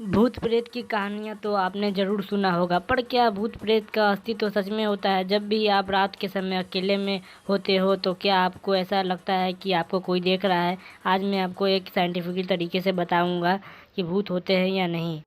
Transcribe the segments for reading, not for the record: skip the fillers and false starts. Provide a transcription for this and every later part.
भूत प्रेत की कहानियाँ तो आपने ज़रूर सुना होगा, पर क्या भूत प्रेत का अस्तित्व सच में होता है? जब भी आप रात के समय अकेले में होते हो तो क्या आपको ऐसा लगता है कि आपको कोई देख रहा है? आज मैं आपको एक साइंटिफिक तरीके से बताऊंगा कि भूत होते हैं या नहीं।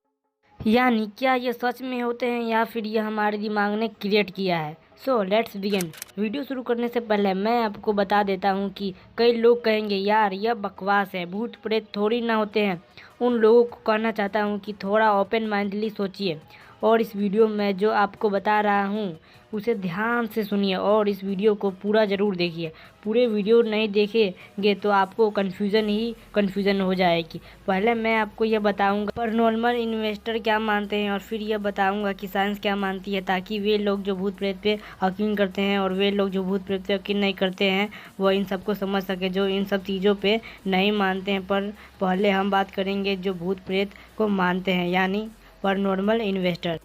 यानी क्या ये सच में होते हैं या फिर ये हमारे दिमाग ने क्रिएट किया है। So let's begin. वीडियो शुरू करने से पहले मैं आपको बता देता हूँ कि कई लोग कहेंगे यार यह बकवास है, भूत प्रेत थोड़ी ना होते हैं। उन लोगों को कहना चाहता हूँ कि थोड़ा ओपन माइंडली सोचिए और इस वीडियो में जो आपको बता रहा हूँ उसे ध्यान से सुनिए और इस वीडियो को पूरा ज़रूर देखिए। पूरे वीडियो नहीं देखेंगे तो आपको कन्फ्यूज़न हो जाएगी। पहले मैं आपको यह बताऊंगा पैरानॉर्मल इन्वेस्टर क्या मानते हैं और फिर यह बताऊंगा कि साइंस क्या मानती है, ताकि वे लोग जो भूत प्रेत पे यकीन करते हैं और वे लोग जो भूत प्रेत पे यकीन नहीं करते हैं वो इन सबको समझ सके, जो इन सब चीज़ों पे नहीं मानते हैं। पर पहले हम बात करेंगे जो भूत प्रेत को मानते हैं, यानी पैरानॉर्मल इन्वेस्टर।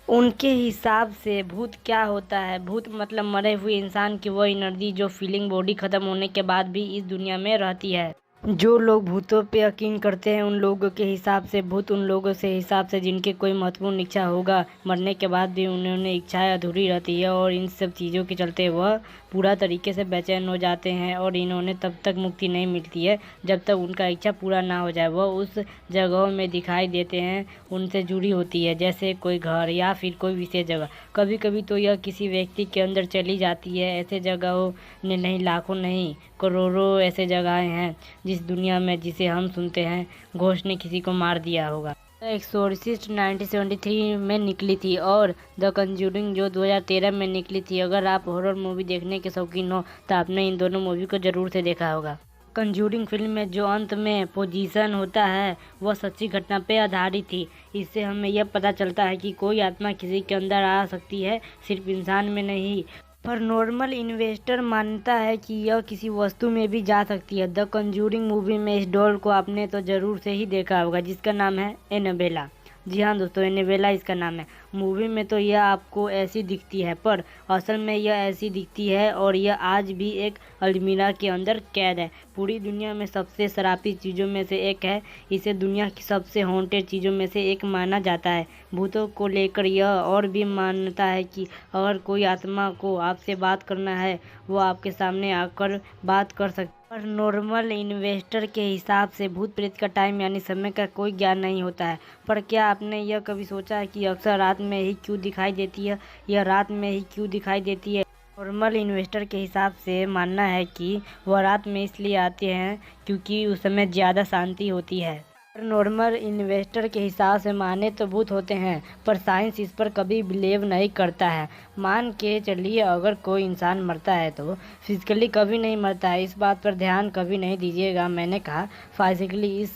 उनके हिसाब से भूत क्या होता है? भूत मतलब मरे हुए इंसान की वह एनर्जी जो फीलिंग बॉडी खत्म होने के बाद भी इस दुनिया में रहती है। जो लोग भूतों पे यकीन करते हैं उन लोगों के हिसाब से भूत उन लोगों से हिसाब से जिनके कोई महत्वपूर्ण इच्छा होगा, मरने के बाद भी उन्होंने इच्छाएं अधूरी रहती है और इन सब चीज़ों के चलते वह पूरा तरीके से बेचैन हो जाते हैं और इन्होंने तब तक मुक्ति नहीं मिलती है जब तक उनका इच्छा पूरा ना हो जाए। वह उस जगहों में दिखाई देते हैं उनसे जुड़ी होती है, जैसे कोई घर या फिर कोई विशेष जगह। कभी कभी तो यह किसी व्यक्ति के अंदर चली जाती है। ऐसे जगहों ने नहीं, लाखों नहीं करोड़ों ऐसे जगहें हैं जिस दुनिया में जिसे हम सुनते हैं घोस्ट ने किसी को मार दिया होगा। एक्सोर्सिस्ट 1973 में निकली थी और द कंज्यूरिंग जो 2013 में निकली थी। अगर आप हॉरर मूवी देखने के शौकीन हो तो आपने इन दोनों मूवी को ज़रूर से देखा होगा। कंज्यूरिंग फिल्म में जो अंत में पोजीशन होता है वह सच्ची घटना पे आधारित थी। इससे हमें यह पता चलता है कि कोई आत्मा किसी के अंदर आ सकती है, सिर्फ इंसान में नहीं। पैरानॉर्मल इन्वेस्टर मानता है कि यह किसी वस्तु में भी जा सकती है। द कंज्यूरिंग मूवी में इस डॉल को आपने तो ज़रूर से ही देखा होगा जिसका नाम है एनाबेला। जी हाँ दोस्तों, एनाबेला इसका नाम है। मूवी में तो यह आपको ऐसी दिखती है पर असल में यह ऐसी दिखती है और यह आज भी एक अलमीरा के अंदर कैद है। पूरी दुनिया में सबसे शराबी चीज़ों में से एक है। इसे दुनिया की सबसे हॉन्टेड चीज़ों में से एक माना जाता है। भूतों को लेकर यह और भी मान्यता है कि अगर कोई आत्मा को आपसे बात करना है वो आपके सामने आकर बात कर सकती है। पर नॉर्मल इन्वेस्टर के हिसाब से भूत प्रेत का टाइम यानी समय का कोई ज्ञान नहीं होता है। पर क्या आपने यह कभी सोचा है कि अक्सर रात में ही क्यों दिखाई देती है? यह रात में ही क्यों दिखाई देती है? नॉर्मल इन्वेस्टर के हिसाब से मानना है कि वह रात में इसलिए आते हैं क्योंकि उस समय ज़्यादा शांति होती है। नॉर्मल इन्वेस्टर के हिसाब से माने तो भूत होते हैं, पर साइंस इस पर कभी बिलीव नहीं करता है। मान के चलिए अगर कोई इंसान मरता है तो फिजिकली कभी नहीं मरता है। इस बात पर ध्यान कभी नहीं दीजिएगा। मैंने कहा फिजिकली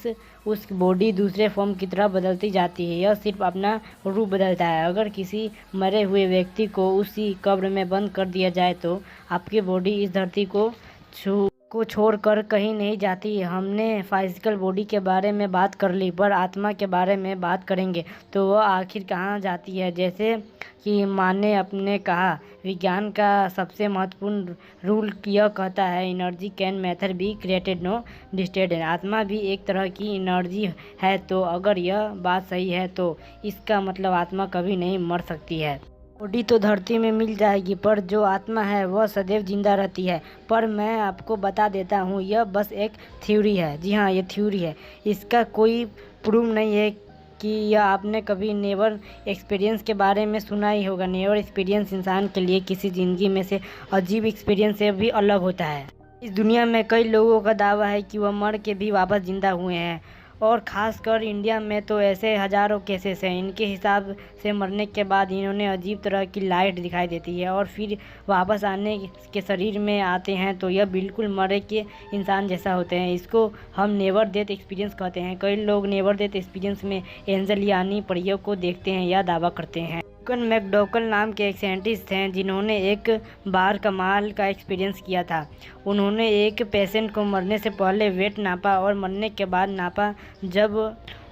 उस बॉडी दूसरे फॉर्म की तरह बदलती जाती है। यह सिर्फ अपना रूप बदलता है। अगर किसी मरे हुए व्यक्ति को उसी कब्र में बंद कर दिया जाए तो आपकी बॉडी इस धरती को छोड़कर कहीं नहीं जाती। हमने फिजिकल बॉडी के बारे में बात कर ली, पर आत्मा के बारे में बात करेंगे तो वह आखिर कहाँ जाती है? जैसे कि माने अपने कहा, विज्ञान का सबसे महत्वपूर्ण रूल यह कहता है energy can neither be created nor destroyed. आत्मा भी एक तरह की एनर्जी है। तो अगर यह बात सही है तो इसका मतलब आत्मा कभी नहीं मर सकती है। बॉडी तो धरती में मिल जाएगी पर जो आत्मा है वह सदैव जिंदा रहती है। पर मैं आपको बता देता हूँ यह बस एक थ्योरी है। जी हाँ, ये थ्योरी है, इसका कोई प्रूफ नहीं है कि यह आपने कभी नेवर एक्सपीरियंस के बारे में सुना ही होगा। नेवर एक्सपीरियंस इंसान के लिए किसी ज़िंदगी में से अजीब एक्सपीरियंस से भी अलग होता है। इस दुनिया में कई लोगों का दावा है कि वह मर के भी वापस जिंदा हुए हैं और ख़ासकर इंडिया में तो ऐसे हज़ारों केसेस हैं। इनके हिसाब से मरने के बाद इन्होंने अजीब तरह की लाइट दिखाई देती है और फिर वापस आने के शरीर में आते हैं तो यह बिल्कुल मरे के इंसान जैसा होते हैं। इसको हम नेवर डेथ एक्सपीरियंस कहते हैं। कई लोग नेवर डेथ एक्सपीरियंस में एंजल यानी परियों को देखते हैं या दावा करते हैं। मैकडॉकल नाम के एक साइंटिस्ट हैं जिन्होंने एक बार कमाल का एक्सपीरियंस किया था। उन्होंने एक पेशेंट को मरने से पहले वेट नापा और मरने के बाद नापा। जब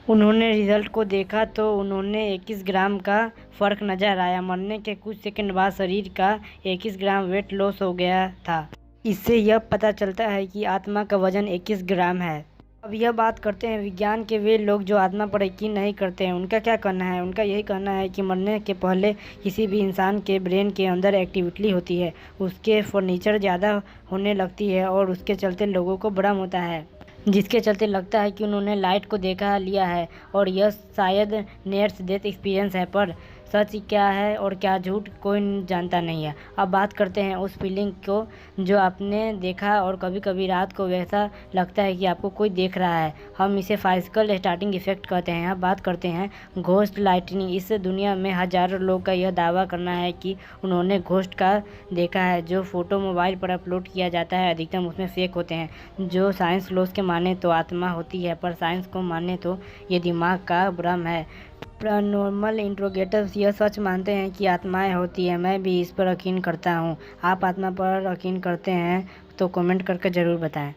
उन्होंने रिजल्ट को देखा तो उन्होंने 21 ग्राम का फ़र्क नज़र आया। मरने के कुछ सेकंड बाद शरीर का 21 ग्राम वेट लॉस हो गया था। इससे यह पता चलता है कि आत्मा का वजन 21 ग्राम है। अब यह बात करते हैं विज्ञान के वे लोग जो आत्मा पर यकीन नहीं करते हैं, उनका क्या कहना है। उनका यही कहना है कि मरने के पहले किसी भी इंसान के ब्रेन के अंदर एक्टिविटी होती है, उसके फर्नीचर ज़्यादा होने लगती है और उसके चलते लोगों को भ्रम होता है, जिसके चलते लगता है कि उन्होंने लाइट को देखा लिया है और यह शायद नियर्स डेथ एक्सपीरियंस है। पर सच क्या है और क्या झूठ कोई जानता नहीं है। अब बात करते हैं उस फीलिंग को जो आपने देखा और कभी कभी रात को वैसा लगता है कि आपको कोई देख रहा है। हम इसे फाइजिकल स्टार्टिंग इफेक्ट कहते हैं। अब बात करते हैं घोस्ट लाइटनिंग। इस दुनिया में हजारों लोग का यह दावा करना है कि उन्होंने घोस्ट का देखा है। जो फोटो मोबाइल पर अपलोड किया जाता है अधिकतम उसमें फेक होते हैं। जो साइंस लॉज के माने तो आत्मा होती है, पर साइंस को माने तो ये दिमाग का भ्रम है। पैरानॉर्मल इंट्रोगेटर्स यह सच मानते हैं कि आत्माएं होती है। मैं भी इस पर यकीन करता हूँ। आप आत्मा पर यकीन करते हैं तो कमेंट करके ज़रूर बताएं।